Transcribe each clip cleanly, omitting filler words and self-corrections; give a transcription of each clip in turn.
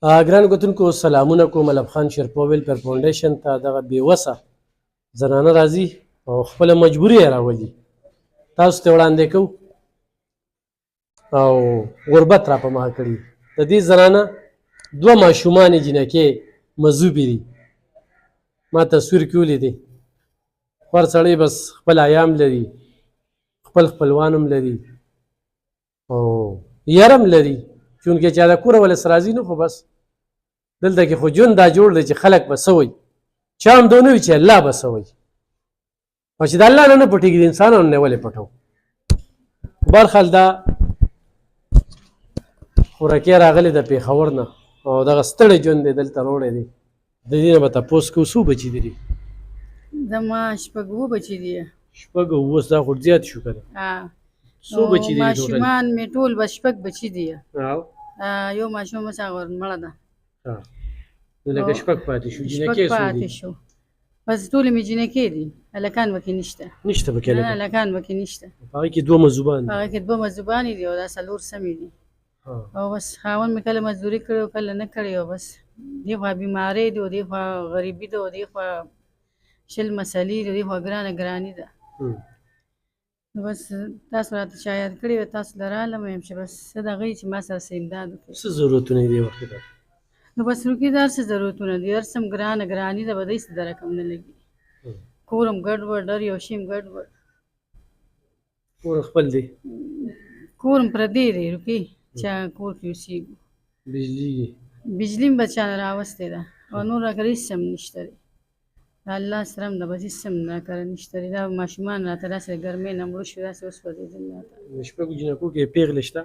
ګرانو کتونکو سلامونه کوم. ملب خان شیرپا ویلفیر فاونډیشن ته دغه بېوسه زنانه راځي او خپله مجبوري یې راولي تاسو ته وړاندې کوو او غربت را په ما کړي. د دې زنانه دوه ماشومانې جنکې مذوبې دي. ما تصویر کې ولیدې. خور سړی بس خپل ایام لري، خپل خپلوان هم لري او یار هم لري، چونکې چې د کوره ولس راځي نو خو بس دلته کې خو ژوند دا جوړ دی چې خلک به څه وایي، چا هم دا ونه وي چې الله به څه وایي، او چې د الله نه نه پټېږي د انسانانو نه ولې پټو. برخل دا خوراکي راغلی د پېښور نه او دغه ستړی ژوند دی دلته راوړی دی. د دې نه به تپوس کوو څو بچي دي؟ زما شپږ اووه بچي دي. شپږ اووه؟ اوس دا خو زیات شو که نه؟ څو بچي دي ماشومان مې ټول به شپږ بچي دي. او یو ماشوم اوس هغه مړه ده. نو لکه شپږ پاتې شو. جنکې څو دي؟ بس ټولې مې جنکې دي، هلکان پکې نشته. نشته پکې هلکان؟ هلکان پکې نشته. په هغې کې دوه مذوبان دي؟ په هغې کې دوه مذوبانې دي او دا څلور سمې دي. او بس خاوند مې کله مزدوري کړې او کله نه کړې، او بس دې خوا بیمارۍ دي او دې خوا غریبي ده او دې خوا شل مسلې دي، دې خوا ګرانه ګراني ده. نو بس تاسو راته چا یاد کړي وه، تاسو له رالم یم چې بس څه دغه چې ما سره څه امداد وکړي. څه ضرورتونه یې دې وخت کې؟ نو بس روکي دا څه ضرورتونه دي، هر څه هم ګرانه ګراني ده، به دې څه د رقم نه لګي. کور هم ګډوډ، هر یو شي هم ګډوډ. کور خپل دی؟ کور هم پردی دی روکي، چا کور کې اوسېږو. بجلي هم به چا نه راوستې ده او نور راکره هېڅ هم نشته دی. د الله سره هم ده، بس هېڅ هم راکره نشته دی. دا ماشومان راته داسې د ګرمۍ نه مړه شو، داسې وسوځېدل راته. د شپږو جنکو کې پېغلې شته؟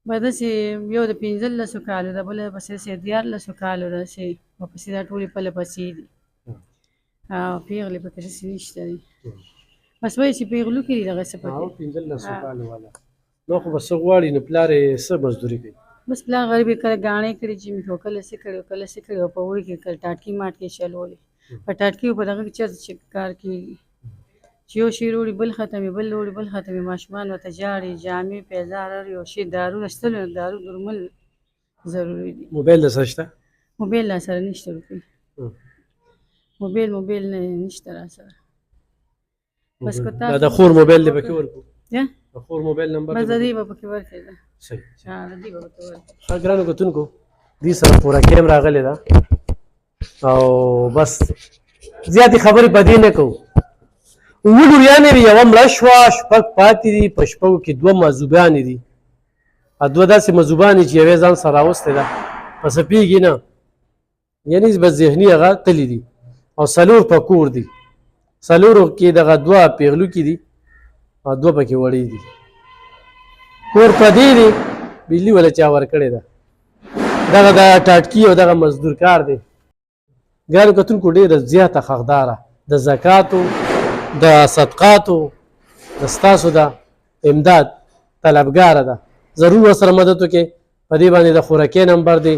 به داسې یو د 15 کالو ده، بله پسې داسې 14 کالو ده، داسې ورپسې دا ټولې پله پسې دي. او پېغلې پکې داسې نشته دي. بس وایي چې پېغلو کې دي دغه څه پکې. 15 کالو والا نو خو به څه غواړي؟ نو پلار یې څه مزدوري کوي؟ بس پلار غریب یې کله ګاڼې کړي جیمې کې، کله څه کړي کله څه کړي، او په اوړي کې کله ټاټکي ماټکي چلولې. په ټاټکي او په دغه کې چېرته چې کار کېږي، چې یو شی وروړي بل ختمې، بل وروړي بل ختمې، ماشومان ورته ژاړي، جامې پیزار هر یو شی، دارو اخیستلو نه دارو درمل ضروري دي. موبایل در سره شته؟ موبایل را سره نشته روپۍ. موبایل نه نشته را سره. بس که تاسو د خور موبایل دې پکې ورکړو؟ د خور موبایل نمبر بس د دې به پکې ورکړې ده. صحیح. د دې به پکې ورکړې. ښه ګرانو کتونکو، دې سره خوراکي هم راغلې ده او بس زیاتې خبرې په دې نه کوو. اووه لوریانې دي، یوه مړه شوه، شپږ پاتې دي. په شپږو کې دوه مذوبانې دي، دوه داسې مذوبانې چې یوې ځان سره راوستې ده، په څه پوهېږي نه، یعنې بس ذهني هغه تلي دي. او څلور په کور دي، څلورو کې دغه دوه پېغلو کې دي او دوه پکې وړې دي. کور پردی دی، بجلي ولا چا ورکړې ده. دغه د ټاټکي او دغه مزدور کار دی. ګرانو کتونکو، ډېره زیاته حقداره د زکاتو د صدقاتو د ستاسو د امداد طلبګاره ده. ضرور ورسره مدد وکړئ. په دې باندې د خوراکۍ نمبر دی،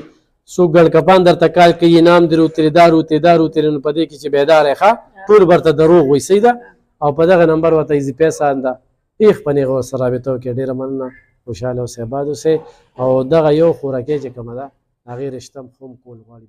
څوک ګړکپان درته کال کوي، انعام دی روترې دا روتې دا روترې، نو په دې کې چې بیدار یې ښه ټول برته دروغ وایي، صحیح ده. او په دغه نمبر ورته ایزي پیسه انده ایخ په نیغه ورسره رابطه وکړئ. ډېره مننه، خوشحاله اوسئ، آباد اوسئ. او دغه یو خوراکۍ چې کومه ده هغې رشته هم ښه هم کول غواړي.